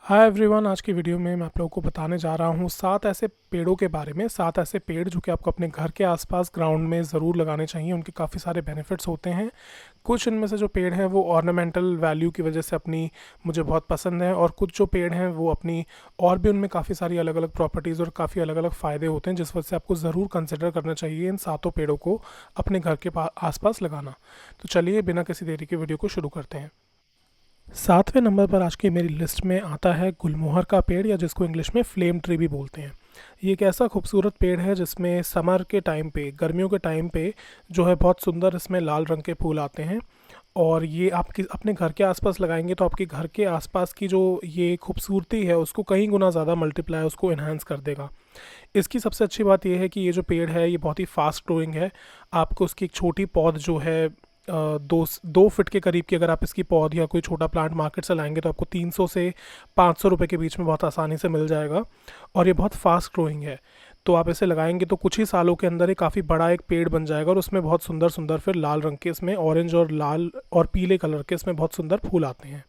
Hi everyone, आज की video में मैं आप लोगों को बताने जा रहा हूँ 7 ऐसे पेड़ों के बारे में। 7 ऐसे पेड़ जो कि आपको अपने घर के आसपास ग्राउंड में ज़रूर लगाने चाहिए। उनके काफ़ी सारे बेनिफिट्स होते हैं। कुछ इनमें से जो पेड़ हैं वो ऑर्नामेंटल वैल्यू की वजह से अपनी मुझे बहुत पसंद है, और कुछ जो पेड़ हैं वो अपनी और भी उनमें काफ़ी सारी अलग अलग प्रॉपर्टीज़ और काफ़ी अलग अलग फ़ायदे होते हैं, जिस वजह से आपको ज़रूर कंसिडर करना चाहिए इन सातों पेड़ों को अपने घर के आसपास लगाना। तो चलिए बिना किसी देरी के वीडियो को शुरू करते हैं। 7वें नंबर पर आज की मेरी लिस्ट में आता है गुलमोहर का पेड़, या जिसको इंग्लिश में फ्लेम ट्री भी बोलते हैं। ये एक ऐसा खूबसूरत पेड़ है जिसमें समर के टाइम पे, गर्मियों के टाइम पे जो है बहुत सुंदर इसमें लाल रंग के फूल आते हैं। और ये आपकी अपने घर के आसपास लगाएंगे तो आपके घर के आसपास की जो ये खूबसूरती है उसको कई गुना ज़्यादा मल्टीप्लाई, उसको इन्हांस कर देगा। इसकी सबसे अच्छी बात यह है कि ये जो पेड़ है ये बहुत ही फास्ट ग्रोइंग है। आपको उसकी एक छोटी पौध जो है 2 फीट के करीब की, अगर आप इसकी पौध या कोई छोटा प्लांट मार्केट से लाएंगे तो आपको 300 से 500 रुपये के बीच में बहुत आसानी से मिल जाएगा। और ये बहुत फास्ट ग्रोइंग है, तो आप इसे लगाएंगे तो कुछ ही सालों के अंदर ये काफ़ी बड़ा एक पेड़ बन जाएगा, और उसमें बहुत सुंदर सुंदर फिर लाल रंग के, इसमें ऑरेंज और लाल और पीले कलर के इसमें बहुत सुंदर फूल आते हैं।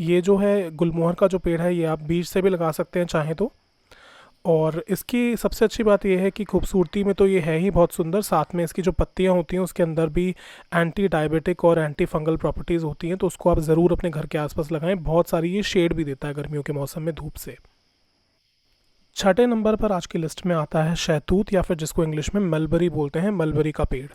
ये जो है गुलमोहर का जो पेड़ है ये आप बीज से भी लगा सकते हैं चाहें तो। और इसकी सबसे अच्छी बात यह है कि खूबसूरती में तो ये है ही बहुत सुंदर, साथ में इसकी जो पत्तियां होती हैं उसके अंदर भी एंटी डायबिटिक और एंटी फंगल प्रॉपर्टीज़ होती हैं, तो उसको आप ज़रूर अपने घर के आसपास लगाएं। बहुत सारी ये शेड भी देता है गर्मियों के मौसम में धूप से। छठे नंबर पर आज की लिस्ट में आता है शहतूत, या फिर जिसको इंग्लिश में मलबरी बोलते हैं, मलबरी का पेड़।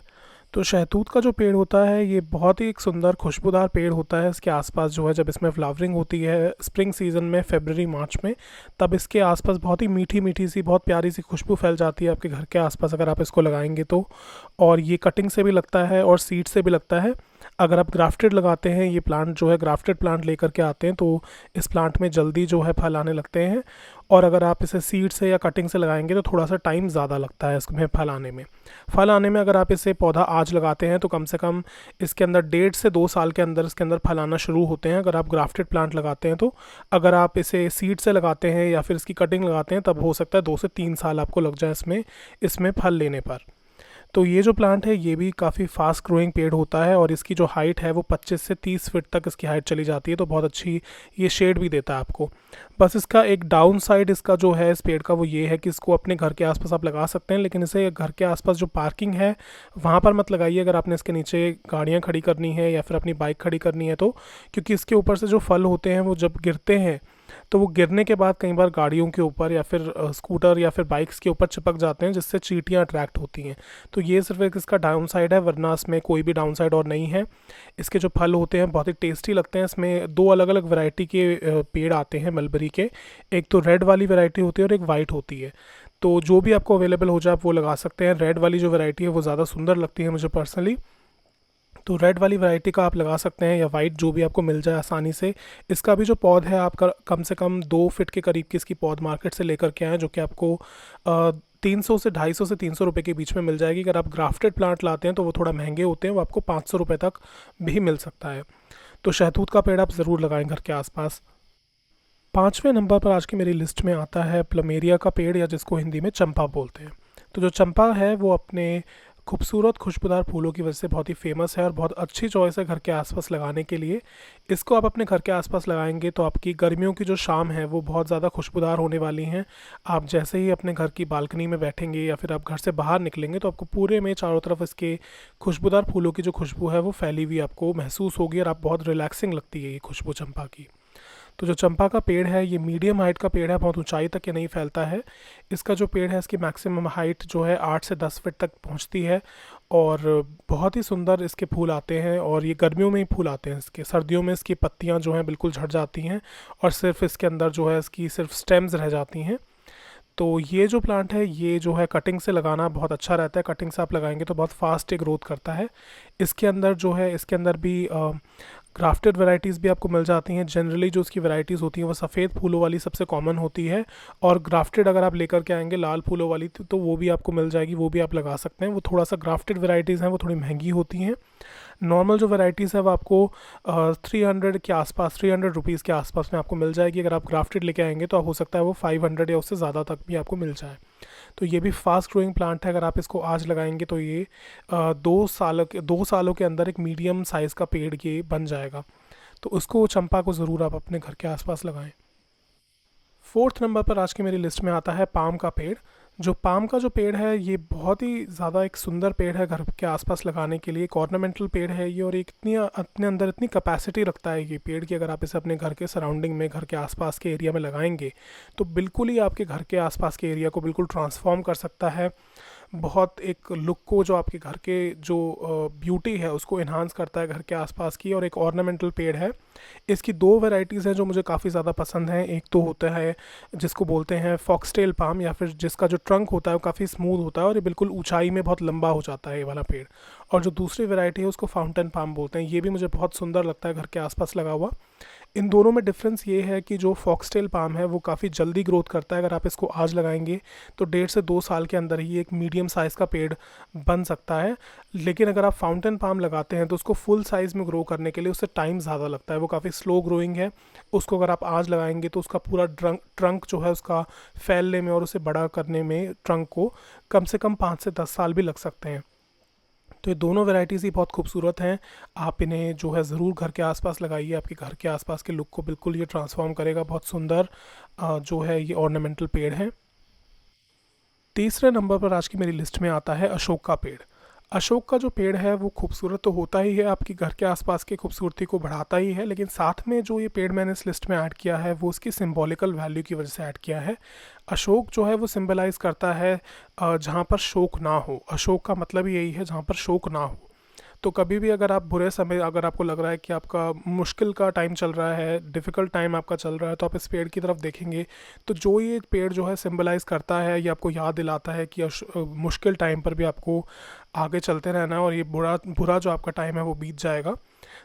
तो शहतूत का जो पेड़ होता है ये बहुत ही एक सुंदर खुशबूदार पेड़ होता है। इसके आसपास जो है, जब इसमें फ्लावरिंग होती है स्प्रिंग सीजन में, फरवरी मार्च में, तब इसके आसपास बहुत ही मीठी मीठी सी, बहुत प्यारी सी खुशबू फैल जाती है आपके घर के आसपास अगर आप इसको लगाएंगे तो। और ये कटिंग से भी लगता है और सीड से भी लगता है। अगर आप ग्राफ्टेड लगाते हैं, ये प्लांट जो है ग्राफ्टेड प्लांट लेकर के आते हैं, तो इस प्लांट में जल्दी जो है फल आने लगते हैं। और अगर आप इसे सीड से या कटिंग से लगाएंगे तो थोड़ा सा टाइम ज़्यादा लगता है इसमें फल आने में। अगर आप इसे पौधा आज लगाते हैं तो कम से कम इसके अंदर 1.5 से 2 साल के अंदर इसके अंदर फल आना शुरू होते हैं, अगर आप ग्राफ्टेड प्लांट लगाते हैं तो। अगर आप इसे सीड से लगाते हैं या फिर इसकी कटिंग लगाते हैं, तब हो सकता है 2 से 3 साल आपको लग जाए इसमें इसमें फल लेने पर। तो ये जो प्लांट है ये भी काफ़ी फास्ट ग्रोइंग पेड़ होता है, और इसकी जो हाइट है वो 25 से 30 फीट तक इसकी हाइट चली जाती है, तो बहुत अच्छी ये शेड भी देता है आपको। बस इसका एक डाउन साइड इसका जो है इस पेड़ का वो ये है कि इसको अपने घर के आसपास आप लगा सकते हैं, लेकिन इसे घर के आसपास जो पार्किंग है वहाँ पर मत लगाइए अगर आपने इसके नीचे गाड़ियाँ खड़ी करनी है या फिर अपनी बाइक खड़ी करनी है तो। क्योंकि इसके ऊपर से जो फल होते हैं वो जब गिरते हैं तो वो गिरने के बाद कई बार गाड़ियों के ऊपर या फिर स्कूटर या फिर बाइक्स के ऊपर चिपक जाते हैं, जिससे चींटियाँ अट्रैक्ट होती हैं। तो ये सिर्फ एक इसका डाउन साइड है, वरना इसमें कोई भी डाउन साइड और नहीं है। इसके जो फल होते हैं बहुत ही टेस्टी लगते हैं। इसमें 2 अलग अलग वैरायटी के पेड़ आते हैं मलबरी के। एक तो रेड वाली वैरायटी होती है और एक वाइट होती है। तो जो भी आपको अवेलेबल हो जाए आप वो लगा सकते हैं। रेड वाली जो वैरायटी है वो ज़्यादा सुंदर लगती है मुझे पर्सनली, तो रेड वाली वैरायटी का आप लगा सकते हैं, या वाइट जो भी आपको मिल जाए आसानी से। इसका भी जो पौध है आपका कम से कम 2 फीट के करीब की इसकी पौध मार्केट से लेकर के आएँ, जो कि आपको 300 से 250 से 300 रुपये के बीच में मिल जाएगी। अगर आप ग्राफ्टेड प्लांट लाते हैं तो वो थोड़ा महंगे होते हैं, वो आपको 500 रुपये तक भी मिल सकता है। तो शहतूत का पेड़ आप ज़रूर लगाएं घर के आसपास। 5वें नंबर पर आज की मेरी लिस्ट में आता है प्लमेरिया का पेड़, या जिसको हिंदी में चंपा बोलते हैं। तो जो चंपा है वो अपने खूबसूरत खुशबूदार फूलों की वजह से बहुत ही फेमस है, और बहुत अच्छी चॉइस है घर के आसपास लगाने के लिए। इसको आप अपने घर के आसपास लगाएंगे तो आपकी गर्मियों की जो शाम है वो बहुत ज़्यादा खुशबूदार होने वाली हैं। आप जैसे ही अपने घर की बालकनी में बैठेंगे या फिर आप घर से बाहर निकलेंगे तो आपको पूरे में चारों तरफ इसके खुशबूदार फूलों की जो खुशबू है वो फैली हुई आपको महसूस होगी, और आप बहुत रिलैक्सिंग लगती है ये खुशबू चंपा की। तो जो चंपा का पेड़ है ये मीडियम हाइट का पेड़ है, बहुत ऊंचाई तक ये नहीं फैलता है। इसका जो पेड़ है इसकी मैक्सिमम हाइट जो है 8 से 10 फीट तक पहुंचती है, और बहुत ही सुंदर इसके फूल आते हैं। और ये गर्मियों में ही फूल आते हैं इसके, सर्दियों में इसकी पत्तियां जो हैं बिल्कुल झड़ जाती हैं, और सिर्फ इसके अंदर जो है इसकी सिर्फ स्टेम्स रह जाती हैं। तो ये जो प्लांट है ये जो है कटिंग से लगाना बहुत अच्छा रहता है। कटिंग से आप लगाएंगे तो बहुत फास्ट ग्रोथ करता है। इसके अंदर जो है इसके अंदर भी ग्राफ्टेड वैरायटीज़ भी आपको मिल जाती हैं। जनरली जो उसकी वैरायटीज़ होती हैं वो सफ़ेद फूलों वाली सबसे कॉमन होती है, और ग्राफ्टेड अगर आप लेकर के आएंगे लाल फूलों वाली तो वो भी आपको मिल जाएगी, वो भी आप लगा सकते हैं। वो थोड़ा सा ग्राफ्टेड वैरायटीज़ हैं वो थोड़ी महंगी होती हैं। नॉर्मल जो वैरायटीज़ है वो आपको 300 के आसपास, 300 रुपीज़ के आसपास में आपको मिल जाएगी। अगर आप ग्राफ्टेड लेके आएंगे तो हो सकता है वो 500 या उससे ज़्यादा तक भी आपको मिल जाए। तो ये भी फास्ट ग्रोइंग प्लांट है। अगर आप इसको आज लगाएंगे तो ये 2 सालों के अंदर एक मीडियम साइज़ का पेड़ ये बन जाएगा। तो उसको, चंपा को ज़रूर आप अपने घर के आसपास लगाएं। 4th नंबर पर आज की मेरी लिस्ट में आता है पाम का पेड़। जो पाम का जो पेड़ है ये बहुत ही ज़्यादा एक सुंदर पेड़ है घर के आसपास लगाने के लिए। एक ऑर्नामेंटल पेड़ है ये, और एक इतनी अपने अंदर इतनी कैपेसिटी रखता है ये पेड़ कि अगर आप इसे अपने घर के सराउंडिंग में, घर के आसपास के एरिया में लगाएंगे तो बिल्कुल ही आपके घर के आसपास के एरिया को बिल्कुल ट्रांसफॉर्म कर सकता है। बहुत एक लुक को, जो आपके घर के जो ब्यूटी है उसको इन्हांस करता है घर के आसपास की, और एक ऑर्नामेंटल पेड़ है। इसकी दो वैरायटीज़ हैं जो मुझे काफ़ी ज़्यादा पसंद हैं। एक तो होता है जिसको बोलते हैं फॉक्सटेल पाम, या फिर जिसका जो ट्रंक होता है वो काफ़ी स्मूथ होता है और ये बिल्कुल ऊंचाई में बहुत लंबा हो जाता है ये वाला पेड़। और जो दूसरी वैरायटी है उसको फाउंटेन पाम बोलते हैं। ये भी मुझे बहुत सुंदर लगता है घर के आसपास लगा हुआ। इन दोनों में डिफरेंस ये है कि जो फॉक्सटेल पाम है वो काफ़ी जल्दी ग्रोथ करता है। अगर आप इसको आज लगाएंगे तो 1.5 से 2 साल के अंदर ही एक मीडियम साइज़ का पेड़ बन सकता है। लेकिन अगर आप फाउंटेन पाम लगाते हैं तो उसको फुल साइज़ में ग्रो करने के लिए उससे टाइम ज़्यादा लगता है, वो काफ़ी स्लो ग्रोइंग है। उसको अगर आप आज लगाएंगे तो उसका पूरा ट्रंक जो है उसका फैलने में और उसे बड़ा करने में ट्रंक को कम से कम 5 से 10 साल भी लग सकते हैं। तो ये दोनों वैरायटीज़ ही बहुत खूबसूरत हैं। आप इन्हें जो है ज़रूर घर के आसपास लगाइए, आपके घर के आसपास के लुक को बिल्कुल ये ट्रांसफॉर्म करेगा। बहुत सुंदर जो है ये ऑर्नामेंटल पेड़ हैं। तीसरे नंबर पर आज की मेरी लिस्ट में आता है अशोक का पेड़। अशोक का जो पेड़ है वो खूबसूरत तो होता ही है, आपकी घर के आसपास की खूबसूरती को बढ़ाता ही है, लेकिन साथ में जो ये पेड़ मैंने इस लिस्ट में ऐड किया है वो उसकी सिंबॉलिकल वैल्यू की वजह से ऐड किया है। अशोक जो है वो सिंबलाइज करता है जहाँ पर शोक ना हो। अशोक का मतलब यही है जहाँ पर शोक ना हो। तो कभी भी अगर आप बुरे समय, अगर आपको लग रहा है कि आपका मुश्किल का टाइम चल रहा है, डिफ़िकल्ट टाइम आपका चल रहा है, तो आप इस पेड़ की तरफ देखेंगे तो जो ये पेड़ जो है सिंबलाइज़ करता है, ये आपको याद दिलाता है कि मुश्किल टाइम पर भी आपको आगे चलते रहना है और ये बुरा बुरा जो आपका टाइम है वो बीत जाएगा।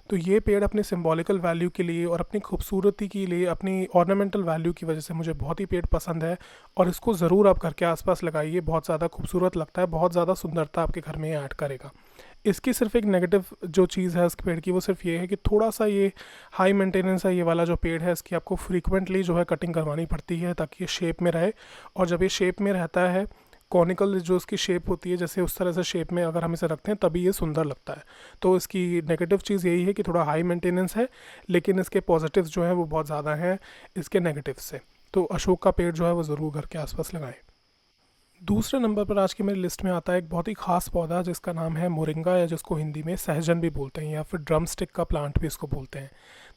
तो ये पेड़ अपने सिंबॉलिकल वैल्यू के लिए और अपनी खूबसूरती के लिए, अपनी ऑर्नामेंटल वैल्यू की वजह से मुझे बहुत ही पेड़ पसंद है, और इसको ज़रूर आप घर के आसपास लगाइए। बहुत ज़्यादा खूबसूरत लगता है, बहुत ज़्यादा सुंदरता आपके घर में ऐड करेगा। इसकी सिर्फ एक नेगेटिव जो चीज़ है इस पेड़ की वो सिर्फ ये है कि थोड़ा सा ये हाई मेंटेनेंस है। ये वाला जो पेड़ है इसकी आपको फ्रीक्वेंटली जो है कटिंग करवानी पड़ती है ताकि ये शेप में रहे, और जब ये शेप में रहता है, कॉनिकल जो इसकी शेप होती है, जैसे उस तरह से शेप में अगर हम इसे रखते हैं तभी ये सुंदर लगता है। तो इसकी नेगेटिव चीज़ यही है कि थोड़ा हाई मेंटेनेंस है, लेकिन इसके पॉजिटिव्स जो है वो बहुत ज़्यादा हैं इसके नेगेटिव से। तो अशोक का पेड़ जो है वो ज़रूर घर के आसपास लगाएं। दूसरे नंबर पर आज की मेरी लिस्ट में आता है एक बहुत ही ख़ास पौधा जिसका नाम है मोरिंगा, या जिसको हिंदी में सहजन भी बोलते हैं, या फिर ड्रम स्टिक का प्लांट भी इसको बोलते हैं।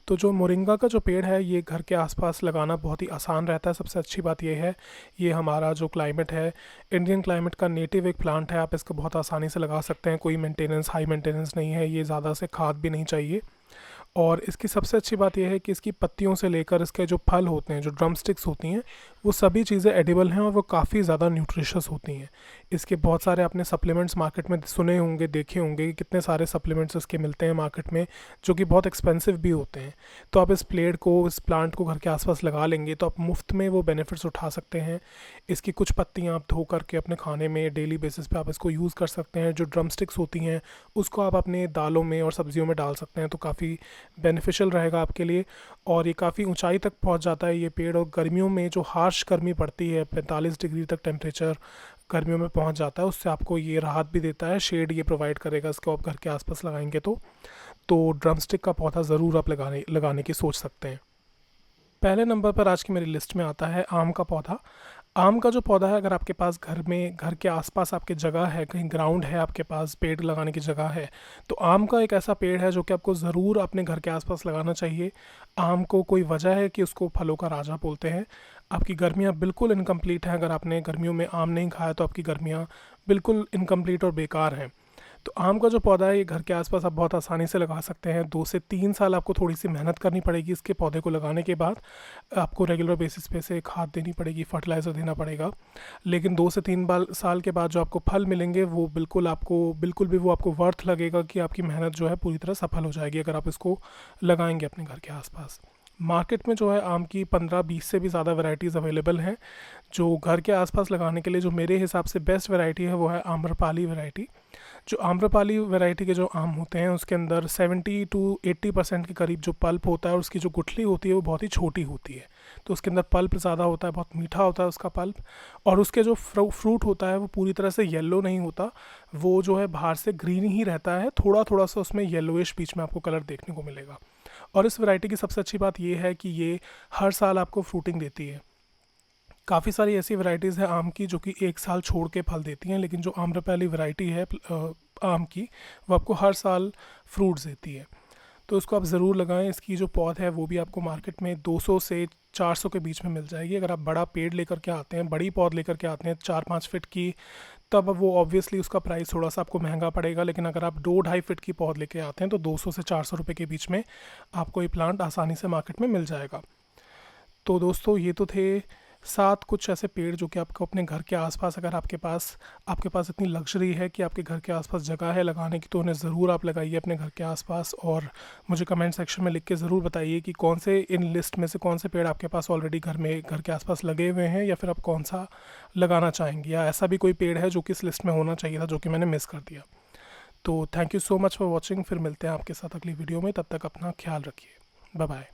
तो जो मोरिंगा का जो पेड़ है ये घर के आसपास लगाना बहुत ही आसान रहता है। सबसे अच्छी बात ये है, ये हमारा जो क्लाइमेट है, इंडियन क्लाइमेट का नेटिव एक प्लांट है। आप इसको बहुत आसानी से लगा सकते हैं, कोई मेंटेनेंस, हाई मेंटेनेंस नहीं है, ये ज़्यादा से खाद भी नहीं चाहिए। और इसकी सबसे अच्छी बात यह है कि इसकी पत्तियों से लेकर इसके जो फल होते हैं, जो ड्रम स्टिक्स होती हैं, वो सभी चीज़ें एडिबल हैं और वो काफ़ी ज़्यादा न्यूट्रिशियस होती हैं। इसके बहुत सारे आपने सप्लीमेंट्स मार्केट में सुने होंगे, देखे होंगे कि कितने सारे सप्लीमेंट्स इसके मिलते हैं मार्केट में, जो कि बहुत एक्सपेंसिव भी होते हैं। तो आप इस इस प्लांट को घर के आसपास लगा लेंगे तो आप मुफ्त में वो बेनिफिट्स उठा सकते हैं। इसकी कुछ पत्तियाँ आप धो करके अपने खाने में डेली बेसिस पे आप इसको यूज़ कर सकते हैं। जो ड्रम स्टिक्स होती हैं उसको आप अपने दालों में और सब्जियों में डाल सकते हैं, तो काफ़ी बेनिफिशियल रहेगा आपके लिए। और ये काफ़ी ऊंचाई तक पहुंच जाता है ये पेड़, और गर्मियों में जो हार्श गर्मी पड़ती है, 45 डिग्री तक टेम्परेचर गर्मियों में पहुंच जाता है, उससे आपको ये राहत भी देता है। शेड ये प्रोवाइड करेगा इसको आप घर के आसपास लगाएंगे तो ड्रम स्टिक का पौधा ज़रूर आप लगाने की सोच सकते हैं। पहले नंबर पर आज की मेरी लिस्ट में आता है आम का पौधा। आम का जो पौधा है, अगर आपके पास घर में, घर के आसपास आपके जगह है, कहीं ग्राउंड है, आपके पास पेड़ लगाने की जगह है, तो आम का एक ऐसा पेड़ है जो कि आपको ज़रूर अपने घर के आसपास लगाना चाहिए। आम को कोई वजह है कि उसको फलों का राजा बोलते हैं। आपकी गर्मियाँ बिल्कुल इनकम्प्लीट हैं, अगर आपने गर्मियों में आम नहीं खाया तो आपकी गर्मियाँ बिल्कुल इनकम्प्लीट और बेकार हैं। तो आम का जो पौधा है ये घर के आसपास आप बहुत आसानी से लगा सकते हैं। 2 से 3 साल आपको थोड़ी सी मेहनत करनी पड़ेगी इसके पौधे को लगाने के बाद। आपको रेगुलर बेसिस पे से खाद देनी पड़ेगी, फर्टिलाइज़र देना पड़ेगा, लेकिन 2 से 3 साल के बाद जो आपको फल मिलेंगे वो बिल्कुल भी वो आपको वर्थ लगेगा कि आपकी मेहनत जो है पूरी तरह सफल हो जाएगी अगर आप इसको लगाएंगे अपने घर के आसपास। मार्केट में जो है आम की 15-20 से भी ज़्यादा वैरायटीज़ अवेलेबल हैं। जो घर के आसपास लगाने के लिए जो मेरे हिसाब से बेस्ट वैरायटी है वो है आम्रपाली वैरायटी। जो आम्रपाली वैरायटी के जो आम होते हैं उसके अंदर 70 से 80% के करीब जो पल्प होता है और उसकी जो गुठली होती है वो बहुत ही छोटी होती है, तो उसके अंदर पल्प ज़्यादा होता है, बहुत मीठा होता है उसका पल्प। और उसके जो फ्रूट होता है वो पूरी तरह से येलो नहीं होता, वो जो है बाहर से ग्रीन ही रहता है, थोड़ा थोड़ा सा उसमें येलोइश बीच में आपको कलर देखने को मिलेगा। और इस वैरायटी की सबसे अच्छी बात ये है कि ये हर साल आपको फ्रूटिंग देती है। काफ़ी सारी ऐसी वैरायटीज़ है आम की जो कि 1 साल छोड़ के फल देती हैं, लेकिन जो आम्रपाली वैरायटी है आम की, वो आपको हर साल फ्रूट्स देती है। तो इसको आप ज़रूर लगाएं। इसकी जो पौध है वो भी आपको मार्केट में 200 से 400 के बीच में मिल जाएगी। अगर आप बड़ा पेड़ लेकर के आते हैं, बड़ी पौध लेकर के आते हैं 4-5 फीट की, तब वो ऑब्वियसली उसका प्राइस थोड़ा सा आपको महंगा पड़ेगा। लेकिन अगर आप 2-2.5 फीट की पौध लेके आते हैं तो 200 से 400 रुपये के बीच में आपको ये प्लांट आसानी से मार्केट में मिल जाएगा। तो दोस्तों ये तो थे 7 कुछ ऐसे पेड़ जो कि आपको अपने घर के आसपास, अगर आपके पास इतनी लग्जरी है कि आपके घर के आसपास जगह है लगाने की, तो उन्हें ज़रूर आप लगाइए अपने घर के आसपास। और मुझे कमेंट सेक्शन में लिख के ज़रूर बताइए कि कौन से इन लिस्ट में से कौन से पेड़ आपके पास ऑलरेडी घर के आसपास लगे हुए हैं, या फिर आप कौन सा लगाना चाहेंगे, या ऐसा भी कोई पेड़ है जो कि इस लिस्ट में होना चाहिए था जो कि मैंने मिस कर दिया। तो thank you so much for watching. फिर मिलते हैं आपके साथ अगली वीडियो में, तब तक अपना ख्याल रखिए। Bye bye.